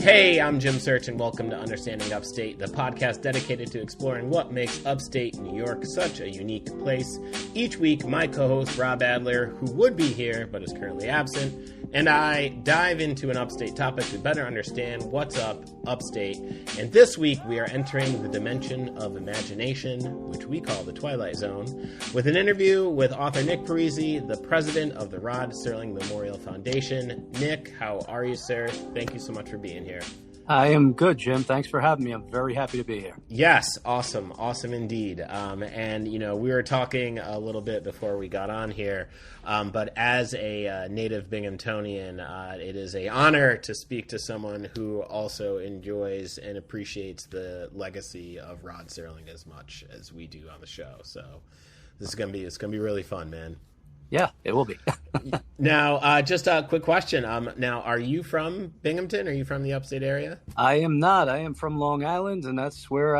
Hey, I'm Jim Search, and welcome to Understanding Upstate, the podcast dedicated to exploring what makes upstate New York such a unique place. Each week, my co-host, Rob Adler, who would be here but is currently absent, and I dive into an upstate topic to better understand what's up upstate. And this week, we are entering the dimension of imagination, which we call the Twilight Zone, with an interview with author Nick Parisi, the president of the Rod Serling Memorial Foundation. Nick, how are you, sir? Thank you so much for being here. I am good, Jim. Thanks for having me. I'm very happy to be here. Yes, awesome indeed. And, you know, we were talking a little bit before we got on here, but as a native Binghamtonian, it is an honor to speak to someone who also enjoys and appreciates the legacy of Rod Serling as much as we do on the show. So it's gonna be really fun, man. Yeah, it will be. Now, just a quick question. Now, are you from Binghamton? Are you from the upstate area? I am not. I am from Long Island, and that's where,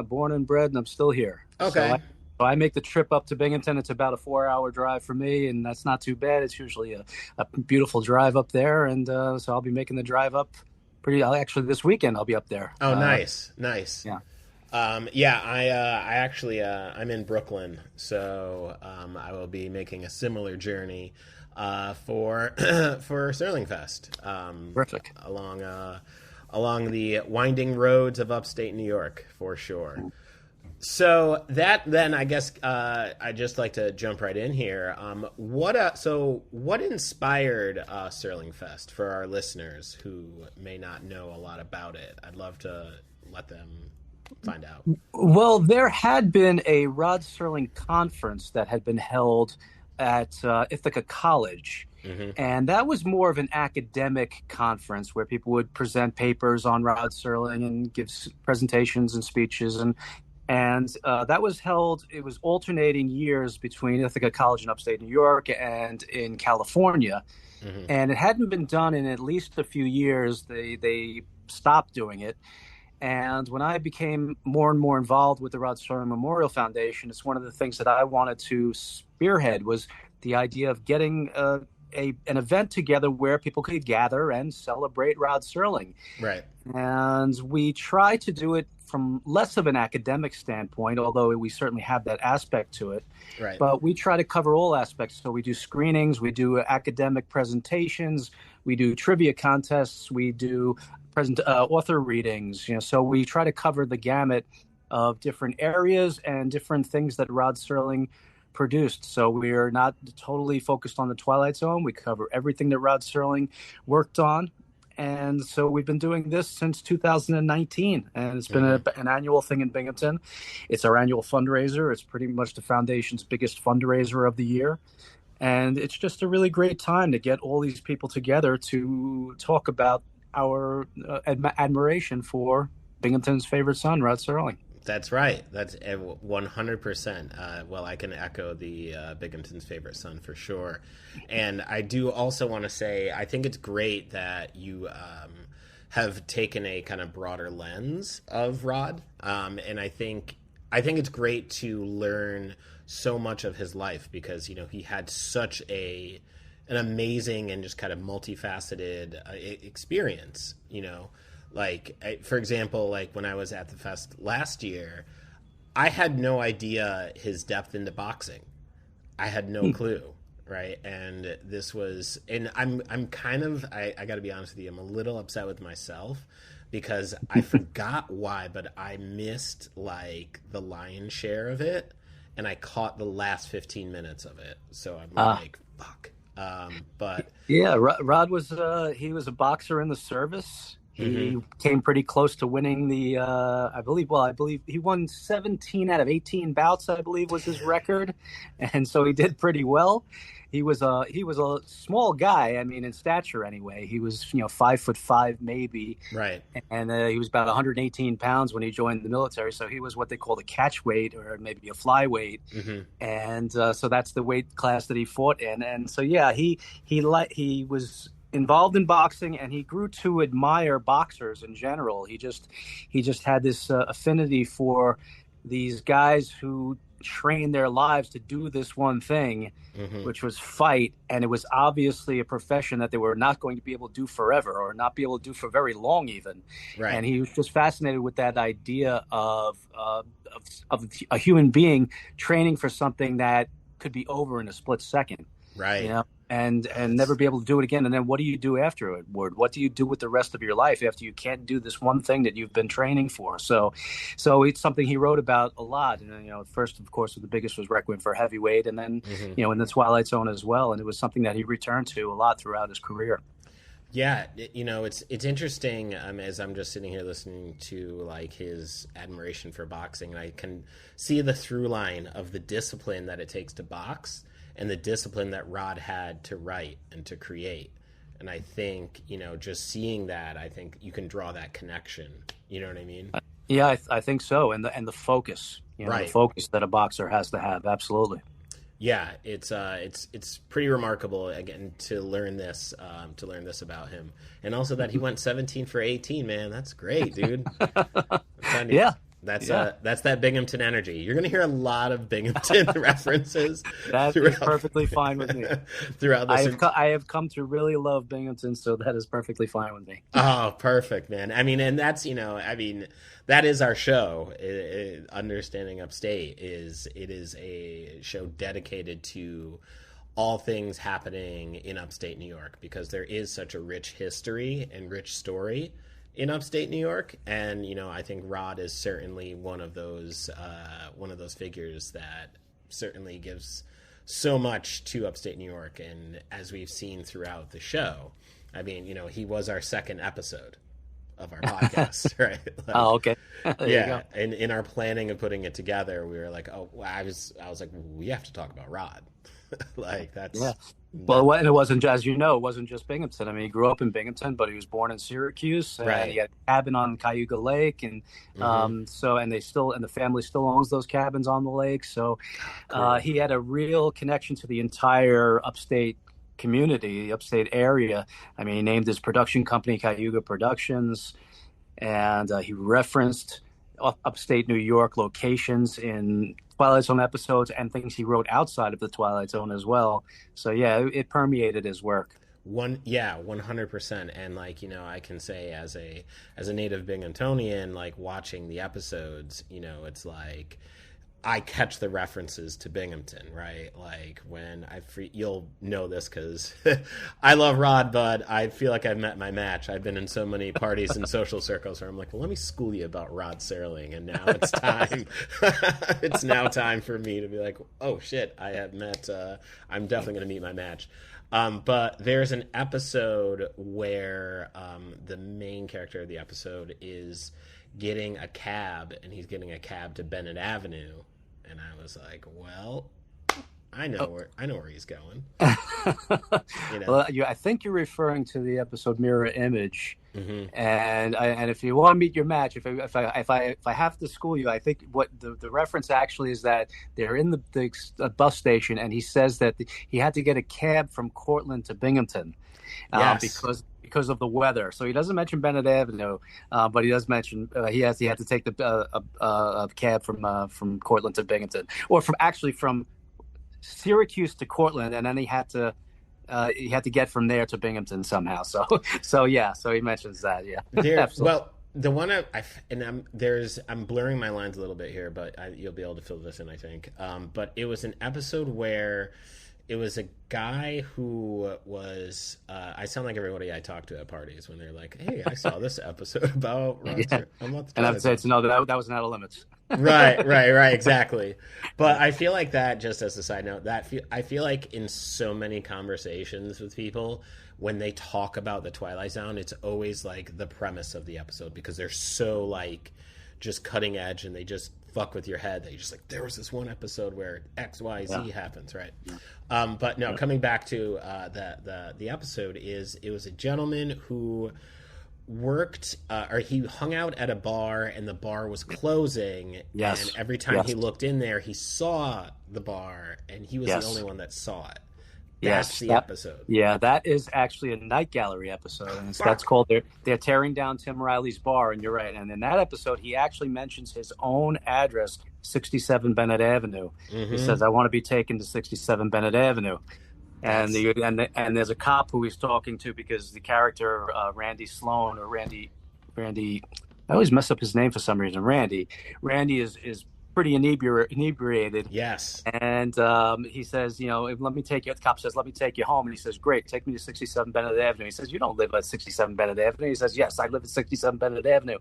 born and bred, and I'm still here. Okay. So I make the trip up to Binghamton. It's about a 4-hour drive for me, and that's not too bad. It's usually a beautiful drive up there, and so I'll be making the drive up actually this weekend I'll be up there. Oh, nice. Yeah. I'm in Brooklyn, so I will be making a similar journey for SerlingFest. Perfect. Along the winding roads of upstate New York, for sure. So then I guess I'd just like to jump right in here. What inspired SerlingFest for our listeners who may not know a lot about it? I'd love to let them find out. Well, there had been a Rod Serling conference that had been held at Ithaca College. Mm-hmm. And that was more of an academic conference where people would present papers on Rod Serling and give presentations and speeches. And that was held, it was alternating years between Ithaca College in upstate New York and in California. Mm-hmm. And it hadn't been done in at least a few years. They stopped doing it. And when I became more and more involved with the Rod Serling Memorial Foundation, it's one of the things that I wanted to spearhead was the idea of getting an event together where people could gather and celebrate Rod Serling. Right. And we try to do it from less of an academic standpoint, although we certainly have that aspect to it. Right. But we try to cover all aspects. So we do screenings, we do academic presentations, we do trivia contests, we do author readings. So we try to cover the gamut of different areas and different things that Rod Serling produced. So we are not totally focused on the Twilight Zone. We cover everything that Rod Serling worked on. And so we've been doing this since 2019, and it's been an annual thing in Binghamton. It's our annual fundraiser. It's pretty much the foundation's biggest fundraiser of the year. And it's just a really great time to get all these people together to talk about our admiration for Binghamton's favorite son, Rod Serling. That's right. That's 100%. Well, I can echo the Binghamton's favorite son for sure. And I do also want to say, I think it's great that you have taken a kind of broader lens of Rod. And I think it's great to learn so much of his life because, he had such an amazing and just kind of multifaceted experience, for example, when I was at the fest last year, I had no idea his depth into boxing. I had no clue, right? And this was, and I'm kind of, I got to be honest with you, I'm a little upset with myself because I forgot why, but I missed the lion's share of it, and I caught the last 15 minutes of it. So I'm like, fuck. But yeah, Rod was he was a boxer in the service. He came pretty close to winning the, I believe he won 17 out of 18 bouts, I believe was his record. And so he did pretty well. He was a small guy. I mean, in stature anyway, he was, 5'5" maybe. Right. And he was about 118 pounds when he joined the military. So he was what they called a catch weight or maybe a flyweight. Mm-hmm. And so that's the weight class that he fought in. And so, yeah, he was involved in boxing, and he grew to admire boxers in general. He just had this affinity for these guys who train their lives to do this one thing, Mm-hmm. which was fight. And it was obviously a profession that they were not going to be able to do forever, or not be able to do for very long even. Right. And he was just fascinated with that idea of a human being training for something that could be over in a split second. Right. You know, and never be able to do it again. And then what do you do afterward? What do you do with the rest of your life after you can't do this one thing that you've been training for? So it's something he wrote about a lot. And, you know, first, of course, the biggest was Requiem for a Heavyweight, and then, Mm-hmm. you know, in the Twilight Zone as well. And it was something that he returned to a lot throughout his career. Yeah, you know, it's interesting as I'm just sitting here listening to like his admiration for boxing, and I can see the through line of the discipline that it takes to box and the discipline that Rod had to write and to create. And I think, you know, just seeing that, I think you can draw that connection. You know what I mean? Yeah, I think so. And the focus, you know, Right. the focus that a boxer has to have. Absolutely. Yeah, it's pretty remarkable again to learn this about him, and also that he went 17 for 18. Man, that's great, dude. Yeah. That's that Binghamton energy. You're gonna hear a lot of Binghamton references. That is perfectly fine with me. Throughout this, I have come to really love Binghamton, so that is perfectly fine with me. Oh, perfect, man. I mean, and that's, you know, I mean, that is our show. Understanding Upstate is a show dedicated to all things happening in upstate New York, because there is such a rich history and rich story in upstate New York. And, you know, I think Rod is certainly one of those figures that certainly gives so much to upstate New York. And as we've seen throughout the show, I mean, you know, he was our second episode of our podcast, right? Like, Oh, okay. yeah. And in our planning of putting it together, we were like, oh, I was like, we have to talk about Rod. Like, that's... Yeah. Well, and it wasn't, as you know, it wasn't just Binghamton. I mean, he grew up in Binghamton, but he was born in Syracuse. Right. He had a cabin on Cayuga Lake, and the family still owns those cabins on the lake. So he had a real connection to the entire upstate community, the upstate area. I mean, he named his production company Cayuga Productions, and he referenced upstate New York locations in Twilight Zone episodes and things he wrote outside of the Twilight Zone as well. So yeah, it permeated his work. 100%. And like, you know, I can say as a native Binghamtonian, like watching the episodes, you know, it's like I catch the references to Binghamton, right? Like when you'll know this because I love Rod, but I feel like I've met my match. I've been in so many parties and social circles where I'm like, well, let me school you about Rod Serling. And now it's time. It's now time for me to be like, oh shit, I have met, I'm definitely going to meet my match. But there's an episode where the main character of the episode is getting a cab, and he's getting a cab to Bennett Avenue, and I was like, well, I know where he's going. You know? Well, I think you're referring to the episode Mirror Image. Mm-hmm. And if you want to meet your match, if I have to school you, I think what the reference actually is that they're in the bus station, and he says that he had to get a cab from Cortlandt to Binghamton, Yes. because of the weather. So he doesn't mention Bennett Avenue, but he does mention he had to take a cab from Cortlandt to Binghamton, or from Syracuse to Cortlandt, and then he had to get from there to Binghamton somehow. So he mentions that. Yeah. Absolutely. Well, the one I'm blurring my lines a little bit here, but you'll be able to fill this in, I think. But it was an episode where it was a guy who was I sound like everybody I talk to at parties when they're like, hey, I saw this episode about Rod and I would say that was not a limit. right, exactly. But I feel like that, just as a side note, I feel like in so many conversations with people, when they talk about the Twilight Zone, it's always like the premise of the episode, because they're so like just cutting edge, and they just fuck with your head. They just like, there was this one episode where X, Y, Z happens, right? But no, coming back to the episode, it was a gentleman who worked or he hung out at a bar, and the bar was closing. Yes. And every time he looked in there, he saw the bar, and he was the only one that saw it. That's Yes, the episode. that is actually a night gallery episode, and that's called they're tearing down Tim Riley's bar. And you're right. And in that episode, he actually mentions his own address, 67 Bennett Avenue. He says, "I want to be taken to 67 Bennett Avenue." And and there's a cop who he's talking to, because the character Randy Sloan, or Randy, I always mess up his name for some reason. Randy is pretty inebriated. Yes. And he says, let me take you. The cop says, "Let me take you home." And he says, "Great, take me to 67 Bennett Avenue." He says, "You don't live at 67 Bennett Avenue." He says, "Yes, I live at 67 Bennett Avenue."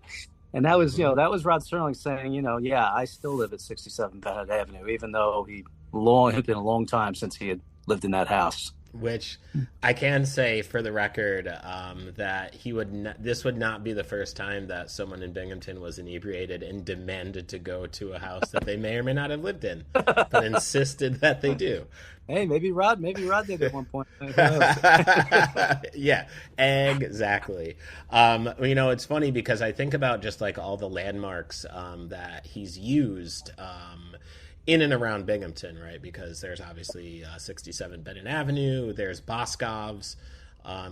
And that was, that was Rod Serling saying, "Yeah, I still live at 67 Bennett Avenue," even though it had been a long time since he had lived in that house. Which I can say for the record that this would not be the first time that someone in Binghamton was inebriated and demanded to go to a house that they may or may not have lived in, but insisted that they do. Hey, maybe Rod did at one point. Yeah, exactly. It's funny because I think about just like all the landmarks that he's used in and around Binghamton, right? Because there's obviously 67 Bennett Avenue, there's Boscov's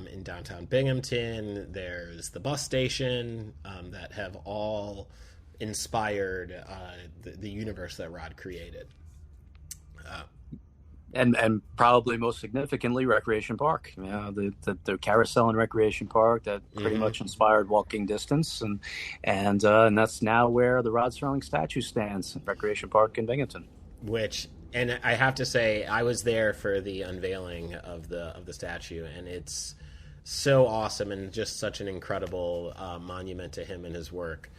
in downtown Binghamton, there's the bus station that have all inspired the universe that Rod created. And probably most significantly, Recreation Park. The carousel in Recreation Park that pretty much inspired Walking Distance, and that's now where the Rod Serling statue stands, Recreation Park in Binghamton. And I have to say, I was there for the unveiling of the statue, and it's so awesome and just such an incredible monument to him and his work.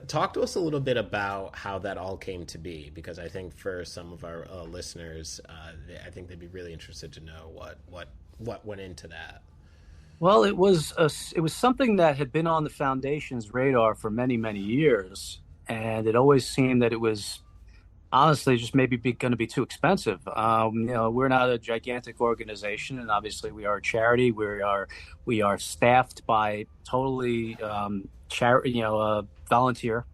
Talk to us a little bit about how that all came to be, because I think for some of our listeners, I think they'd be really interested to know what went into that. Well, it was something that had been on the foundation's radar for many, many years, and it always seemed that it was honestly just maybe going to be too expensive. We're not a gigantic organization, and obviously we are a charity. We are staffed by totally volunteer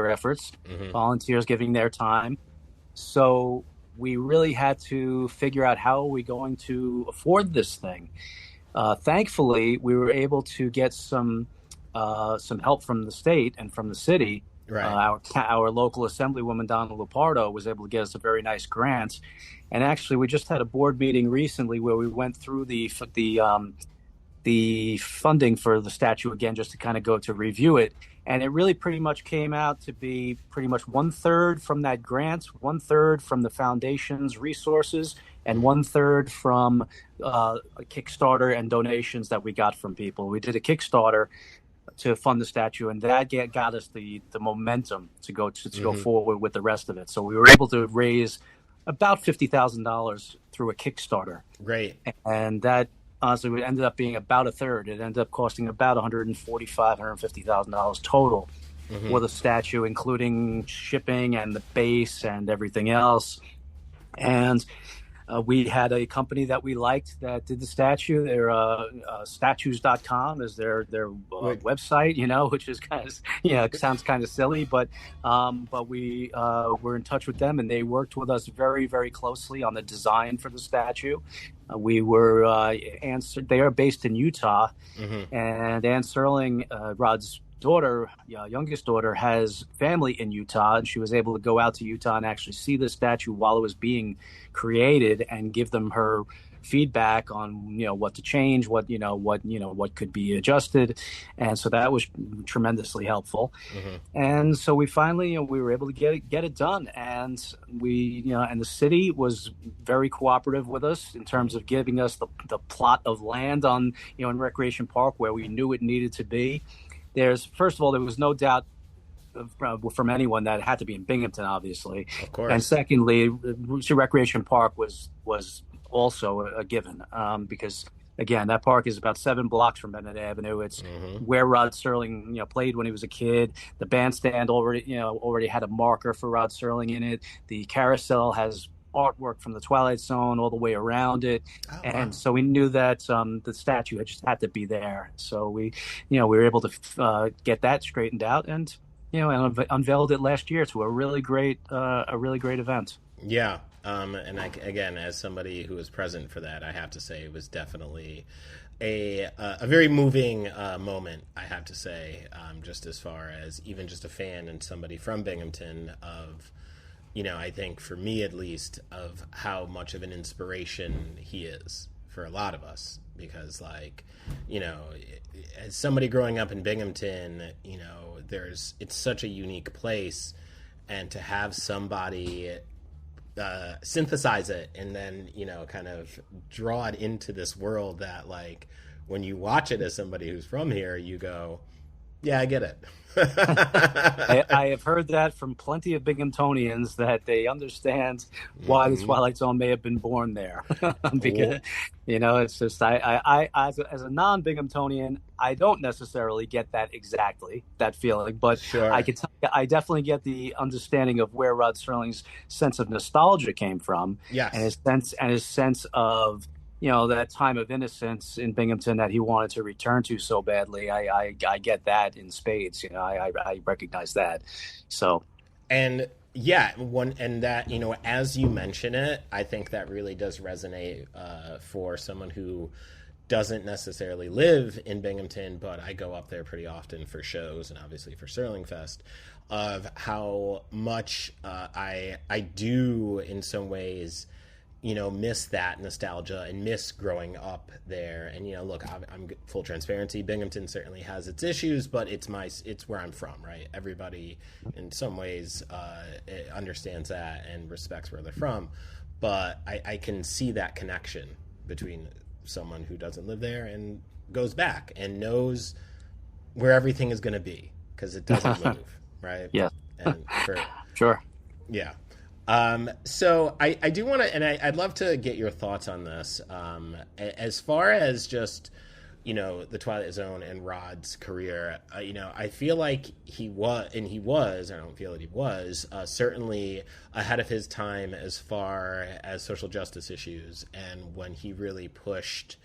efforts, volunteers giving their time. So we really had to figure out, how are we going to afford this thing? Thankfully, we were able to get some help from the state and from the city. Right. Our local assemblywoman, Donna Lupardo, was able to get us a very nice grant. And actually, we just had a board meeting recently where we went through the funding for the statue again, just to kind of go to review it. And it really pretty much came out to be pretty much 1/3 from that grant, 1/3 from the foundation's resources, and 1/3 from a Kickstarter and donations that we got from people. We did a Kickstarter to fund the statue, and that got us the momentum to go forward with the rest of it. So we were able to raise about $50,000 through a Kickstarter. Great. And that honestly, it ended up being about a third. It ended up costing about $145,000, $150,000 total for the statue, including shipping and the base and everything else. And we had a company that we liked that did the statue. Their statues.com is their website, which is kind of, it sounds kind of silly, but we were in touch with them, and they worked with us very, very closely on the design for the statue. We were they are based in Utah, and Ann Serling, Rod's daughter, youngest daughter, has family in Utah, and she was able to go out to Utah and actually see the statue while it was being created and give them her feedback on what to change, what could be adjusted. And so that was tremendously helpful. And so we finally we were able to get it done, and and the city was very cooperative with us in terms of giving us the plot of land on in Recreation Park where we knew it needed to be. First of all, there was no doubt from anyone that it had to be in Binghamton, obviously. Of course. And secondly, Recreation Park was also a given, because again, that park is about 7 blocks from Bennett Avenue. It's where Rod Serling played when he was a kid. The bandstand already had a marker for Rod Serling in it. The carousel has artwork from the Twilight Zone all the way around it. So we knew that the statue just had to be there. So we were able to get that straightened out, and and unveiled it last year to a really great event. Yeah, And again, as somebody who was present for that, I have to say it was definitely a very moving moment, I have to say, just as far as even just a fan and somebody from Binghamton of, I think for me at least, of how much of an inspiration he is for a lot of us. Because, like, as somebody growing up in Binghamton, it's such a unique place, and to have somebody synthesize it and then, kind of draw it into this world that, like, when you watch it as somebody who's from here, you go, yeah, I get it. I have heard that from plenty of Binghamtonians, that they understand why the Twilight Zone may have been born there. Because, it's just, I as a non-Binghamtonian, I don't necessarily get that feeling, but sure. I can tell you, I definitely get the understanding of where Rod Serling's sense of nostalgia came from. Yes. And his sense of, that time of innocence in Binghamton that he wanted to return to so badly. I get that in spades. I recognize that. So, and yeah, as you mention it, I think that really does resonate for someone who doesn't necessarily live in Binghamton, but I go up there pretty often for shows and obviously for SerlingFest, of how much I do in some ways miss that nostalgia and miss growing up there. And, look, I'm full transparency. Binghamton certainly has its issues, but it's where I'm from, right? Everybody in some ways understands that and respects where they're from. But I can see that connection between someone who doesn't live there and goes back and knows where everything is going to be, because it doesn't move, right? Yeah. And sure. Yeah. So I do want to, and I'd love to get your thoughts on this. As far as just, the Twilight Zone and Rod's career, I feel like I don't feel that he was, certainly ahead of his time as far as social justice issues, and when he really pushed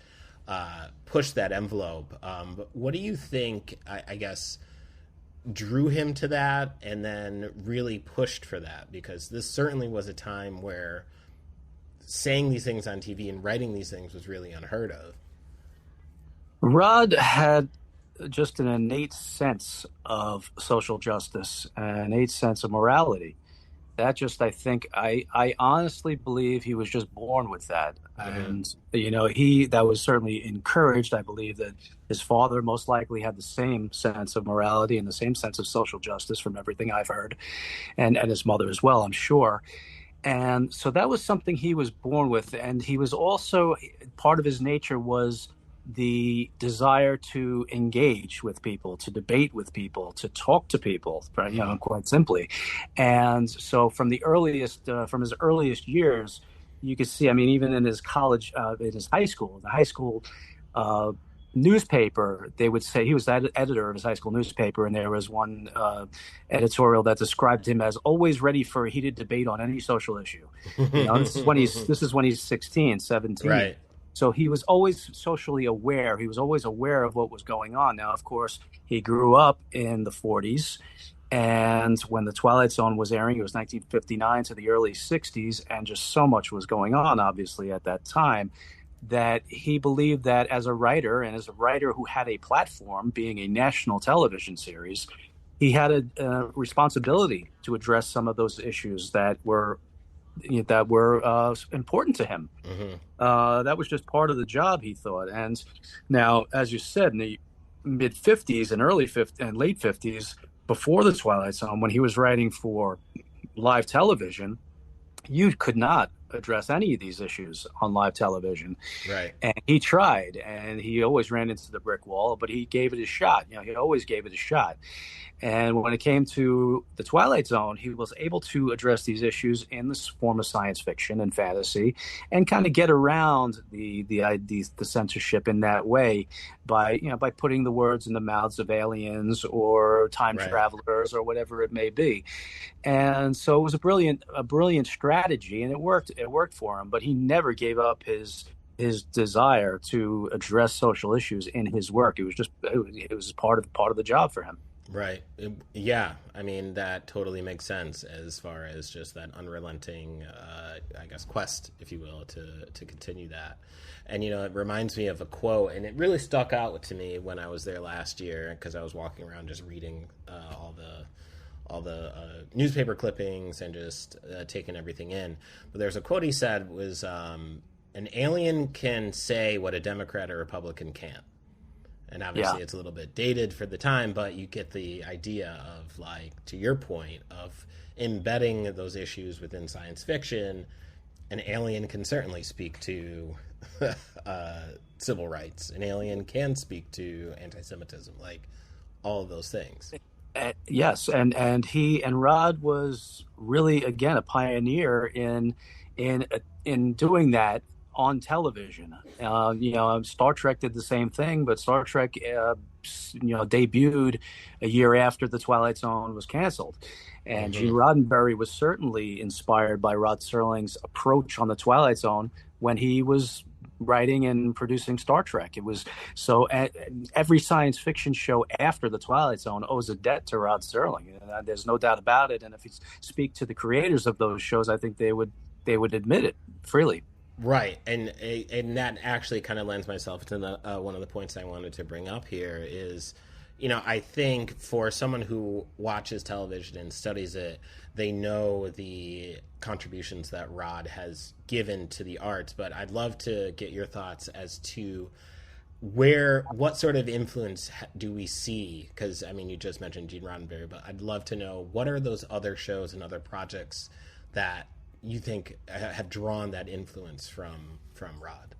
that envelope. But what do you think, I guess, drew him to that and then really pushed for that? Because this certainly was a time where saying these things on TV and writing these things was really unheard of. Rod had just an innate sense of social justice, an innate sense of morality. That just, I honestly believe he was just born with that. Mm-hmm. And, that was certainly encouraged. I believe that his father most likely had the same sense of morality and the same sense of social justice, from everything I've heard, and his mother as well, I'm sure. And so that was something he was born with. And he was also, part of his nature was the desire to engage with people, to debate with people, to talk to people, quite simply. And so from his earliest years, you could see, even in his college, in his high school, the high school newspaper, they would say he was the editor of his high school newspaper. And there was one editorial that described him as always ready for a heated debate on any social issue. This is when he's 16, 17. Right. So he was always socially aware. He was always aware of what was going on. Now, of course, he grew up in the 40s. And when the Twilight Zone was airing, it was 1959 to the early 60s. And just so much was going on, obviously, at that time, that he believed that as a writer, and as a writer who had a platform, being a national television series, he had a responsibility to address some of those issues that were important to him. Mm-hmm. That was just part of the job, he thought. And now, as you said, in the mid 50s and early 50s and late 50s, before the Twilight Zone, when he was writing for live television, you could not address any of these issues on live television. Right. And he tried, and he always ran into the brick wall, but he gave it a shot. He always gave it a shot. And when it came to the Twilight Zone, he was able to address these issues in the form of science fiction and fantasy, and kind of get around the censorship in that way by putting the words in the mouths of aliens or time travelers or whatever it may be. And so it was a brilliant strategy, and it worked for him. But he never gave up his desire to address social issues in his work. It was part of the job for him. Right. Yeah. I mean, that totally makes sense as far as just that unrelenting, I guess, quest, if you will, to continue that. And, it reminds me of a quote, and it really stuck out to me when I was there last year because I was walking around just reading all the newspaper clippings and just taking everything in. But there's a quote he said was, an alien can say what a Democrat or Republican can't. And obviously it's a little bit dated for the time, but you get the idea of, like, to your point, of embedding those issues within science fiction. An alien can certainly speak to civil rights. An alien can speak to anti-Semitism, like all of those things. Yes, and Rod was really, again, a pioneer in doing that on television. Star Trek did the same thing, but Star Trek, debuted a year after the Twilight Zone was canceled. And Gene Roddenberry was certainly inspired by Rod Serling's approach on the Twilight Zone when he was writing and producing Star Trek. It was so every science fiction show after the Twilight Zone owes a debt to Rod Serling. There's no doubt about it. And if you speak to the creators of those shows, I think they would admit it freely. Right, and that actually kind of lends myself to one of the points I wanted to bring up here is, I think for someone who watches television and studies it, they know the contributions that Rod has given to the arts, but I'd love to get your thoughts as to what sort of influence do we see? Because, I mean, you just mentioned Gene Roddenberry, but I'd love to know what are those other shows and other projects that you think have drawn that influence from Rod?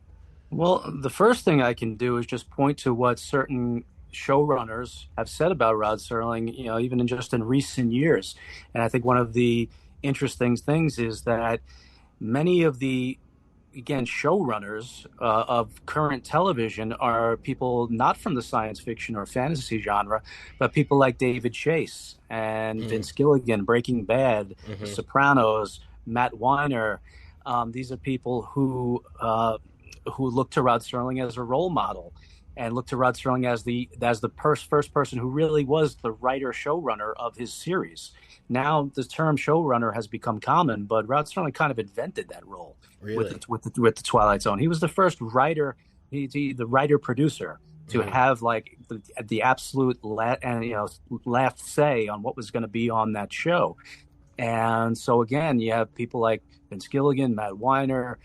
Well, the first thing I can do is just point to what certain showrunners have said about Rod Serling, even in recent years. And I think one of the interesting things is that many of the, again, showrunners of current television are people not from the science fiction or fantasy genre, but people like David Chase and Vince Gilligan, Breaking Bad, Sopranos, Matt Weiner. These are people who look to Rod Serling as a role model, and look to Rod Serling as the first person who really was the writer showrunner of his series. Now the term showrunner has become common, but Rod Serling kind of invented that role with the Twilight Zone. He was the first writer, the writer producer to have like the absolute last say on what was going to be on that show. And so, again, you have people like Vince Gilligan, Matt Weiner,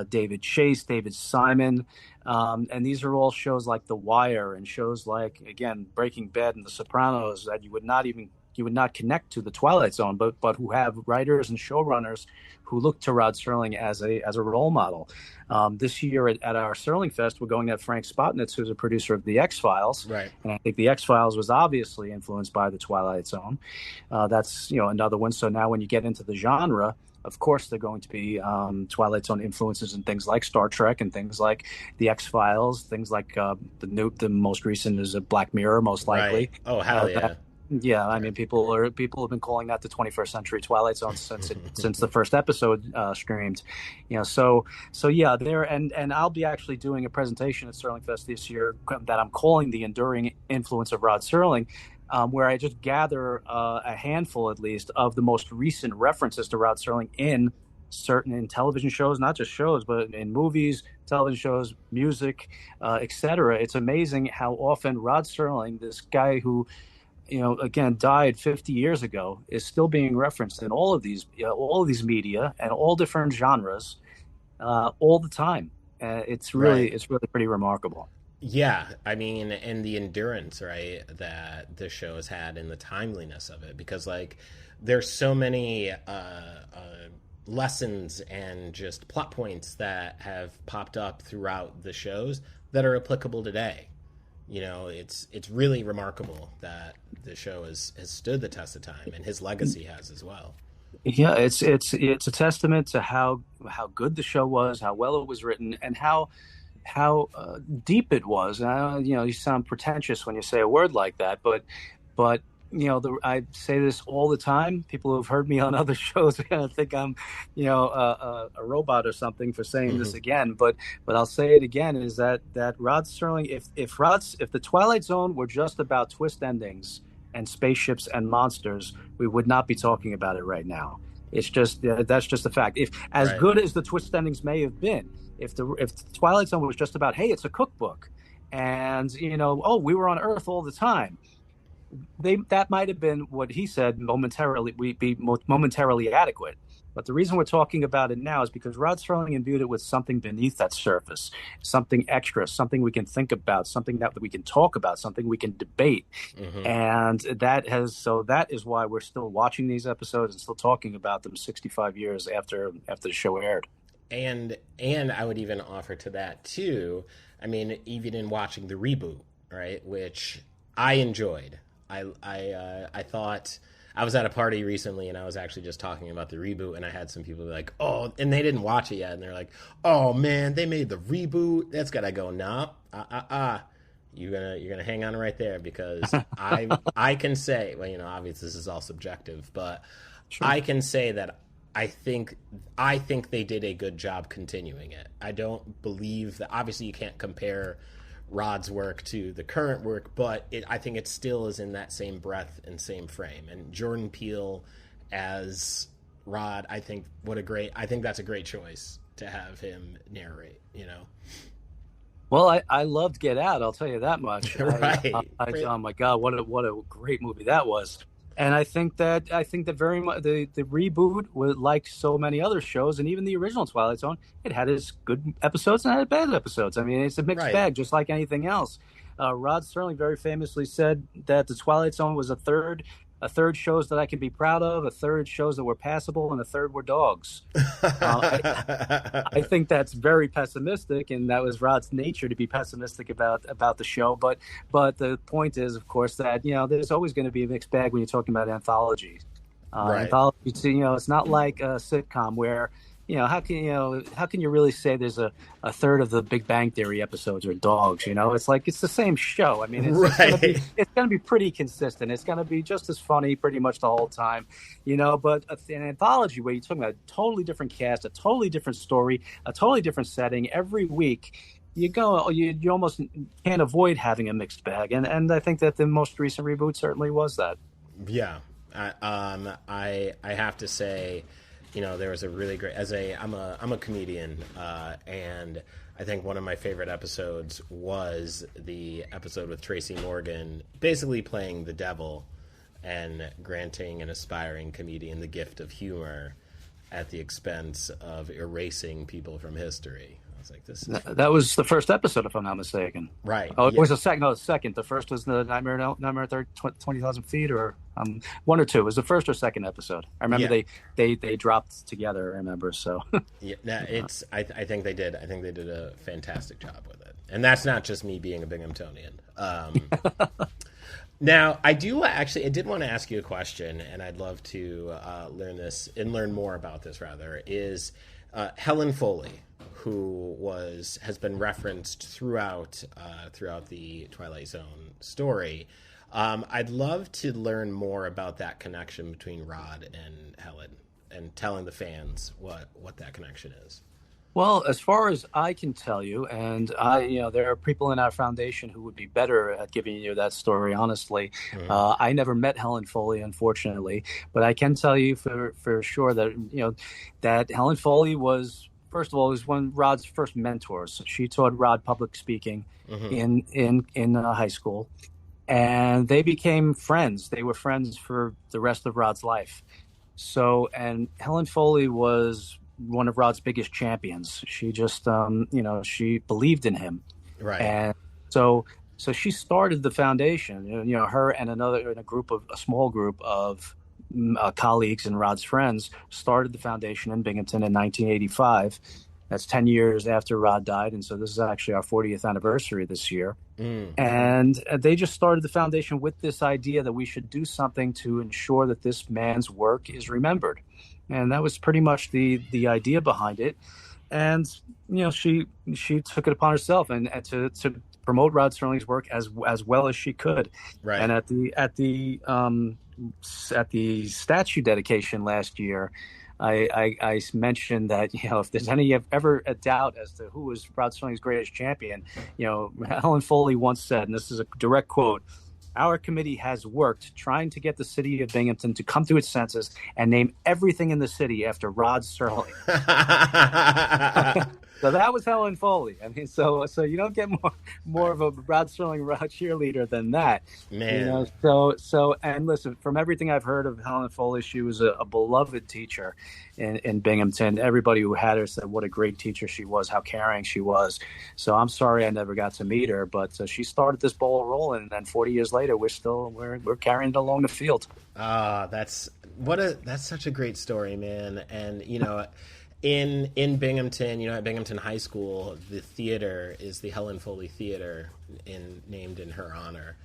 David Chase, David Simon. And these are all shows like The Wire and shows like, again, Breaking Bad and The Sopranos that you would not connect to the Twilight Zone, but who have writers and showrunners who look to Rod Serling as a role model. This year at our SerlingFest, we're going to have Frank Spotnitz, who's a producer of The X-Files. Right. And I think The X-Files was obviously influenced by the Twilight Zone. That's another one. So now when you get into the genre, of course, they're going to be Twilight Zone influences in things like Star Trek and things like The X-Files, things like the most recent is Black Mirror, most likely. Right. Oh, hell yeah. Yeah, I mean, people have been calling that the 21st century Twilight Zone since the first episode streamed. So yeah, there and I'll be actually doing a presentation at SerlingFest this year that I'm calling the enduring influence of Rod Serling, where I just gather a handful, at least, of the most recent references to Rod Serling in television shows, not just shows, but in movies, television shows, music, etc. It's amazing how often Rod Serling, this guy who again, died 50 years ago, is still being referenced in all of these media and all different genres, all the time. It's really pretty remarkable. Yeah, I mean, and the endurance, right, that this show has had and the timeliness of it, because like there's so many lessons and just plot points that have popped up throughout the shows that are applicable today. It's really remarkable that the show has stood the test of time, and his legacy has as well. Yeah, it's a testament to how good the show was, how well it was written, and how deep it was. And you sound pretentious when you say a word like that, but I say this all the time. People who've heard me on other shows are going to think I'm, a robot or something for saying this again. But I'll say it again: is that Rod Serling, if the Twilight Zone were just about twist endings and spaceships and monsters, we would not be talking about it right now. It's just that's just a fact. If as Right. good as the twist endings may have been, if Twilight Zone was just about, hey, it's a cookbook, and oh, we were on Earth all the time, that might have been what he said momentarily. We'd be momentarily adequate. But the reason we're talking about it now is because Rod Serling imbued it with something beneath that surface, something extra, something we can think about, something that we can talk about, something we can debate. And that is why we're still watching these episodes and still talking about them 65 years after the show aired. And I would even offer to that too. I mean, even in watching the reboot, right, which I enjoyed. I thought. I was at a party recently, and I was actually just talking about the reboot, and I had some people be like, "Oh," and they didn't watch it yet, and they're like, "Oh man, they made the reboot. That's gotta go." Nah, you're gonna hang on right there, because I can say, well, obviously this is all subjective, but sure. I can say that I think they did a good job continuing it. I don't believe that. Obviously, you can't compare Rod's work to the current work, but I think it still is in that same breath and same frame. And Jordan Peele as Rod, I think that's a great choice to have him narrate. Well, I loved Get Out. I'll tell you that much. Right. Oh my God, what a great movie that was. And I think that very much the reboot, like so many other shows, and even the original Twilight Zone, it had its good episodes and it had bad episodes. I mean, it's a mixed bag, just like anything else. Rod Serling very famously said that the Twilight Zone was a third shows that I can be proud of, a third shows that were passable, and a third were dogs. I think that's very pessimistic, and that was Rod's nature to be pessimistic about the show. But the point is, of course, that there's always going to be a mixed bag when you're talking about anthologies. Anthology, it's not like a sitcom where how can you really say there's a third of the Big Bang Theory episodes are dogs? It's like it's the same show. I mean, it's going to be pretty consistent. It's going to be just as funny pretty much the whole time, But an anthology where you're talking about a totally different cast, a totally different story, a totally different setting every week, you almost can't avoid having a mixed bag. And I think that the most recent reboot certainly was that. Yeah, I have to say. There was a really great. I'm a comedian, and I think one of my favorite episodes was the episode with Tracy Morgan, basically playing the devil and granting an aspiring comedian the gift of humor at the expense of erasing people from history. I was like, this is... That was the first episode, if I'm not mistaken. Right. Oh, it was the second. No, the second. The first was the Nightmare 20,000 Feet, or one or two. It was the first or second episode. I remember they dropped together. I remember. So yeah, I think they did. I think they did a fantastic job with it. And that's not just me being a Binghamtonian. Now, I did want to ask you a question, and I'd love to learn more about this. Rather, is Helen Foley, who has been referenced throughout the Twilight Zone story. I'd love to learn more about that connection between Rod and Helen, and telling the fans what that connection is. Well, as far as I can tell you, and there are people in our foundation who would be better at giving you that story, honestly. Mm-hmm. I never met Helen Foley, unfortunately, but I can tell you for sure that, that Helen Foley was, first of all, was one of Rod's first mentors. She taught Rod public speaking mm-hmm. in high school, and they became friends. They were friends for the rest of Rod's life. So, and Helen Foley was one of Rod's biggest champions. She just, she believed in him. Right. And so she started the foundation, her and a small group of colleagues and Rod's friends started the foundation in Binghamton in 1985. That's 10 years after Rod died. And so this is actually our 40th anniversary this year. Mm. And they just started the foundation with this idea that we should do something to ensure that this man's work is remembered. And that was pretty much the idea behind it. And, she took it upon herself and to promote Rod Serling's work as well as she could. Right. And at the statue dedication last year, I mentioned that, if there's ever a doubt as to who was Rod Serling's greatest champion, Helen Foley once said, and this is a direct quote, our committee has worked trying to get the city of Binghamton to come to its senses and name everything in the city after Rod Serling. So that was Helen Foley. I mean, so you don't get more of a Rod Serling cheerleader than that. Man. You know, and listen, from everything I've heard of Helen Foley, she was a beloved teacher in Binghamton. Everybody who had her said what a great teacher she was, how caring she was. So I'm sorry I never got to meet her, but she started this ball rolling, and then 40 years later, we're carrying it along the field. That's such a great story, man. And you know. In Binghamton, you know, at Binghamton High School, the theater is the Helen Foley Theater, named in her honor.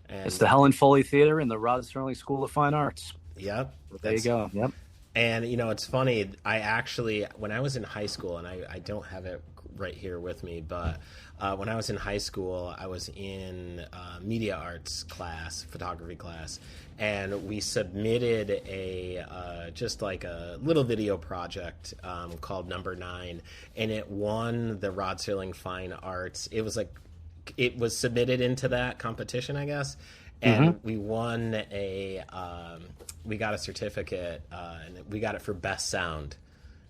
And it's the Helen Foley Theater in the Rod Serling School of Fine Arts. Yep. There you go. Yep. And, you know, it's funny. I actually, when I was in high school, and I don't have it right here with me, but when I was in high school, I was in media arts class, photography class, and we submitted just like a little video project called Number 9, and it won the Rod Serling Fine Arts. It was submitted into that competition, I guess, and we won we got a certificate, and we got it for best sound.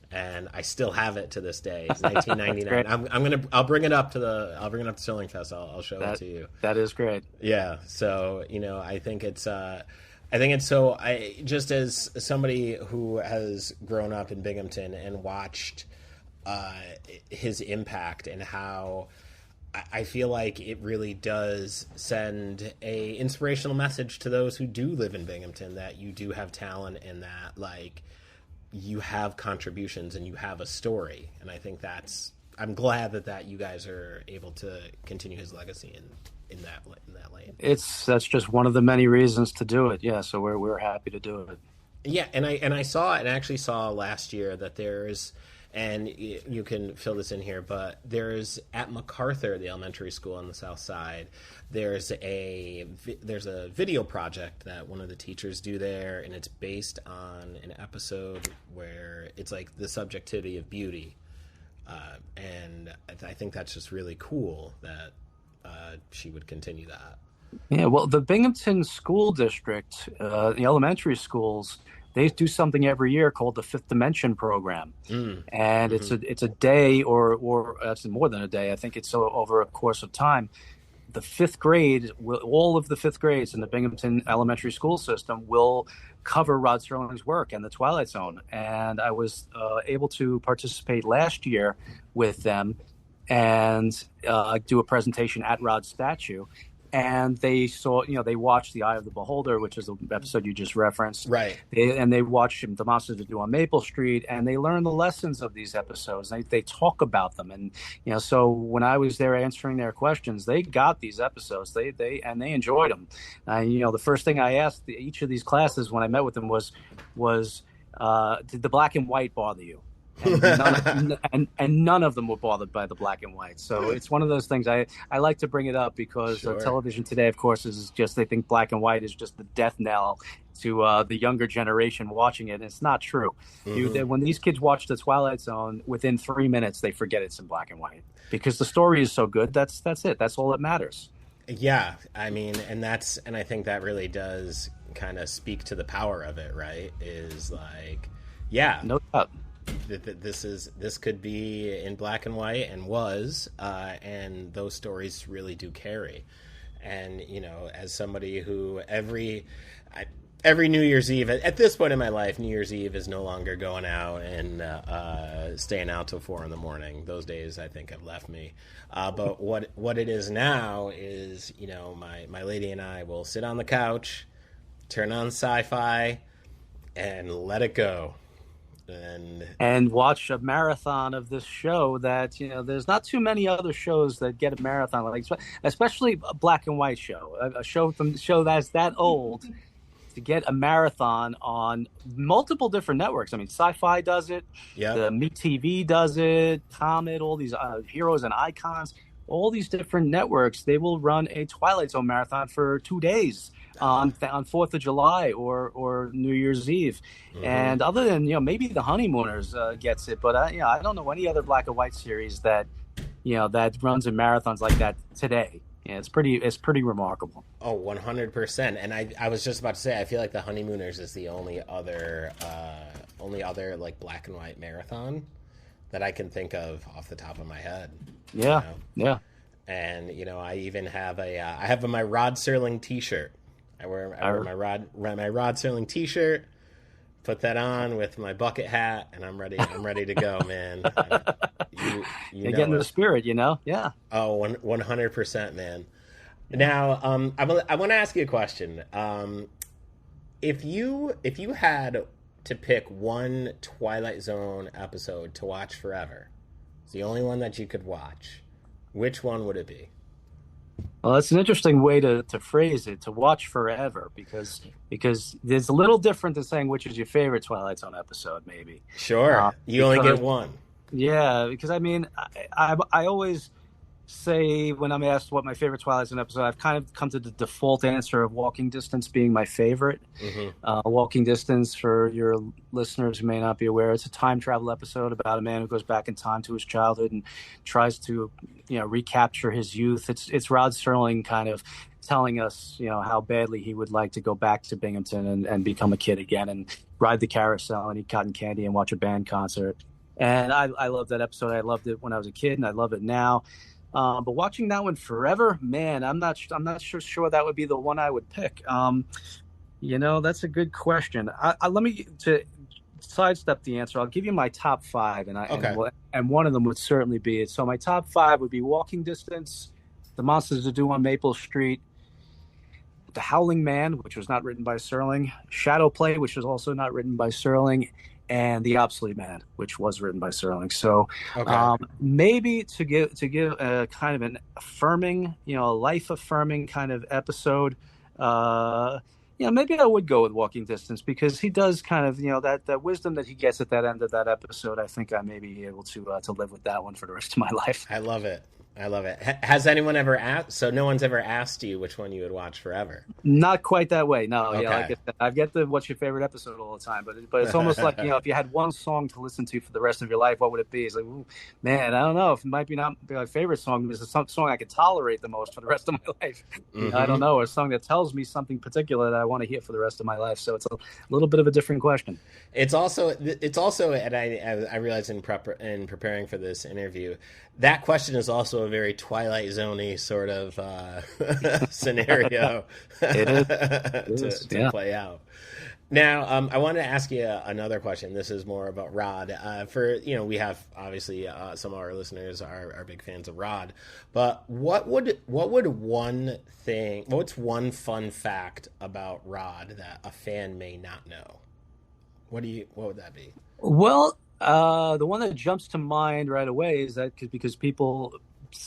And I still have it to this day. It's 1999. I'll bring it up to SerlingFest. I'll show it to you. That is great. Yeah. So, you know, I think it's so, just as somebody who has grown up in Binghamton and watched his impact and how I feel like it really does send a inspirational message to those who do live in Binghamton, that you do have talent and that, like, you have contributions and you have a story. And I think I'm glad that you guys are able to continue his legacy in that lane. That's just one of the many reasons to do it. Yeah. So we're happy to do it. Yeah. And I actually saw last year that there's, and you can fill this in here, but there's at MacArthur, the elementary school on the south side, there's a video project that one of the teachers do there, and it's based on an episode where it's like the subjectivity of beauty, and I think that's just really cool that she would continue that. Yeah, well, the Binghamton School District, the elementary schools, they do something every year called the Fifth Dimension Program, and it's a day or it's more than a day. I think it's over a course of time. The fifth grade, all of the fifth grades in the Binghamton elementary school system will cover Rod Serling's work and the Twilight Zone. And I was able to participate last year with them and do a presentation at Rod's statue. And they watched The Eye of the Beholder, which is the episode you just referenced. Right. They watched The Monsters That Do on Maple Street, and they learned the lessons of these episodes. They talk about them. And, you know, so when I was there answering their questions, they got these episodes. They enjoyed them. You know, the first thing I asked each of these classes when I met with them was did the black and white bother you? And none of them were bothered by the black and white. So it's one of those things I like to bring it up because television today, of course, is just, they think black and white is just the death knell to the younger generation watching it. And it's not true. When these kids watch the Twilight Zone, within 3 minutes, they forget it's in black and white because the story is so good. That's it. That's all that matters. Yeah. I mean, and I think that really does kind of speak to the power of it, right? Is like, yeah. No doubt. This could be in black and white and was, and those stories really do carry. And, you know, as somebody who every New Year's Eve, at this point in my life, New Year's Eve is no longer going out and staying out till 4 a.m. Those days, I think, have left me. But what it is now is, you know, my lady and I will sit on the couch, turn on sci-fi, and let it go. And watch a marathon of this show that, you know, there's not too many other shows that get a marathon, like especially a black and white show, a show that's that old, to get a marathon on multiple different networks. I mean, Sci-Fi does it, the MeTV does it, Comet, all these Heroes and Icons, all these different networks. They will run a Twilight Zone marathon for 2 days. On 4th of July or New Year's Eve. And other than, you know, maybe The Honeymooners gets it, but I don't know any other black and white series that, you know, that runs in marathons like that today. Yeah, it's pretty remarkable. Oh, 100%. And I was just about to say, I feel like The Honeymooners is the only other like black and white marathon that I can think of off the top of my head. Yeah, yeah. And I even have I have my Rod Serling T-shirt. I wear my Rod Serling T-shirt. Put that on with my bucket hat, and I'm ready. I'm ready to go, man. You're getting the spirit, Yeah. Oh, 100%, man. Now, I want to ask you a question. If you had to pick one Twilight Zone episode to watch forever, it's the only one that you could watch, which one would it be? Well, that's an interesting way to phrase it, to watch forever, because there's a little different than saying which is your favorite Twilight Zone episode, maybe. Sure. You only get one. Yeah, because I mean, I always say when I'm asked what my favorite Twilight Zone episode, I've kind of come to the default answer of Walking Distance being my favorite. Mm-hmm. Walking Distance, for your listeners who may not be aware, it's a time travel episode about a man who goes back in time to his childhood and tries to, recapture his youth. It's Rod Serling kind of telling us, how badly he would like to go back to Binghamton and become a kid again and ride the carousel and eat cotton candy and watch a band concert. And I love that episode. I loved it when I was a kid, and I love it now. But watching that one forever, man, I'm not sure that would be the one I would pick. That's a good question. Let me to sidestep the answer. I'll give you my top five, and one of them would certainly be it. So my top five would be Walking Distance, The Monsters That Do on Maple Street, The Howling Man, which was not written by Serling, Shadow Play, which was also not written by Serling, and The Obsolete Man, which was written by Serling. So maybe to give a kind of an affirming, life affirming kind of episode, maybe I would go with Walking Distance, because he does kind of, that wisdom that he gets at that end of that episode. I think I may be able to live with that one for the rest of my life. I love it. Has anyone ever asked? So no one's ever asked you which one you would watch forever? Not quite that way. No. Okay. Like I said, I get the what's your favorite episode all the time, but it's almost like, if you had one song to listen to for the rest of your life, what would it be? It's like, ooh, man, I don't know. If it might not be my favorite song, it's a song I could tolerate the most for the rest of my life. Mm-hmm. I don't know, a song that tells me something particular that I want to hear for the rest of my life. So it's a little bit of a different question. It's also, and I realized in preparing for this interview, that question is also a very Twilight Zone-y sort of scenario to play out. Now, I wanted to ask you another question. This is more about Rod. We have obviously some of our listeners are big fans of Rod, but what's one fun fact about Rod that a fan may not know? What would that be? Well, the one that jumps to mind right away is that because people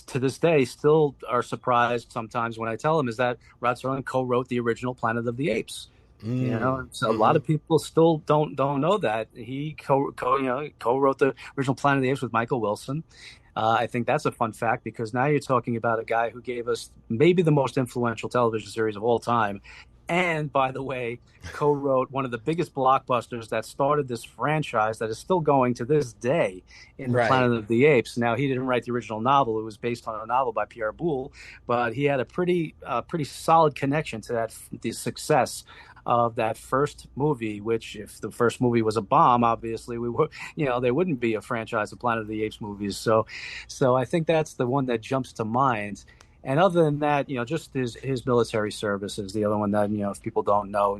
to this day still are surprised sometimes when I tell them, is that Rod Serling co-wrote the original Planet of the Apes. So a lot of people still don't know that he co-wrote the original Planet of the Apes with Michael Wilson. I think that's a fun fact, because now you're talking about a guy who gave us maybe the most influential television series of all time. And, by the way, co-wrote one of the biggest blockbusters that started this franchise that is still going to this day in the Planet of the Apes. Now, he didn't write the original novel. It was based on a novel by Pierre Boulle, but he had a pretty solid connection to the success of that first movie, which if the first movie was a bomb, obviously there wouldn't be a franchise of Planet of the Apes movies. So I think that's the one that jumps to mind. And other than that, just his military service is the other one that, if people don't know,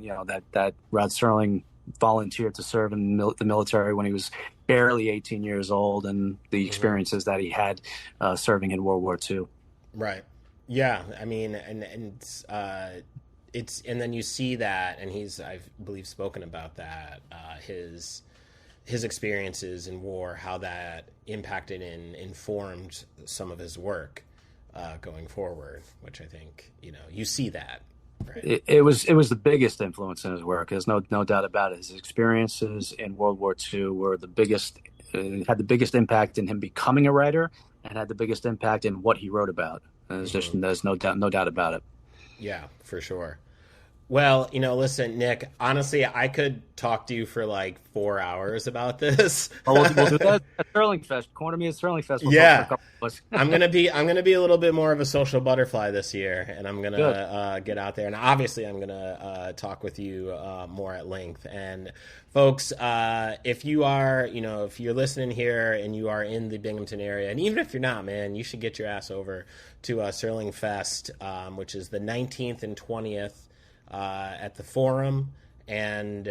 that Rod Serling volunteered to serve in the military when he was barely 18 years old, and the experiences that he had serving in World War II. Right. Yeah. I mean, and then you see that, and he's, I believe, spoken about that, his experiences in war, how that impacted and informed some of his work. Going forward, which I think you see that, right? It was the biggest influence in his work. There's no doubt about it. His experiences in World War II were the biggest. Had the biggest impact in him becoming a writer, and had the biggest impact in what he wrote about. There's no doubt about it. Yeah, for sure. Well, listen, Nick, honestly, I could talk to you for like 4 hours about this. Oh, we'll do that at SerlingFest. Corner me at SerlingFest. We'll talk for a Yeah. couple of us. I'm gonna be a little bit more of a social butterfly this year, and I'm gonna get out there, and obviously I'm gonna talk with you more at length. And folks, if you are, if you're listening here and you are in the Binghamton area, and even if you're not, man, you should get your ass over to SerlingFest, which is the 19th and 20th at the Forum. And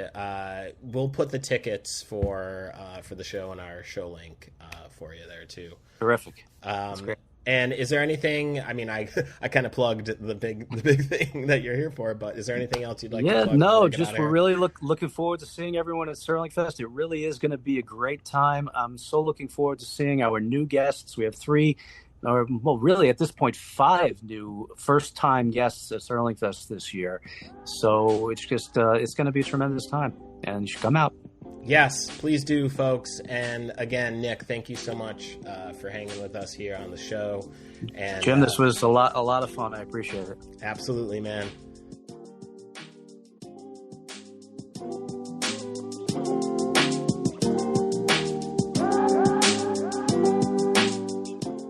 we'll put the tickets for the show in our show link for you there too. Terrific. That's great. And is there anything? I mean, I kind of plugged the big thing that you're here for, but is there anything else you'd like to plug? No, just we're really looking forward to seeing everyone at SerlingFest. It really is going to be a great time. I'm so looking forward to seeing our new guests. We have 3. Or, well, really, at this point, 5 new first-time guests at SerlingFest this year. So it's just it's going to be a tremendous time, and you should come out. Yes, please do, folks. And again, Nick, thank you so much for hanging with us here on the show. And Jim, this was a lot of fun. I appreciate it. Absolutely, man.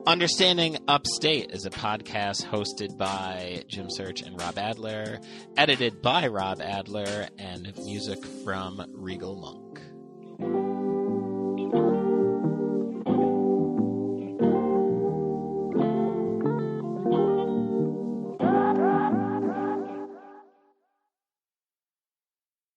Understanding Upstate is a podcast hosted by Jim Search and Rob Adler, edited by Rob Adler, and music from Regal Monk.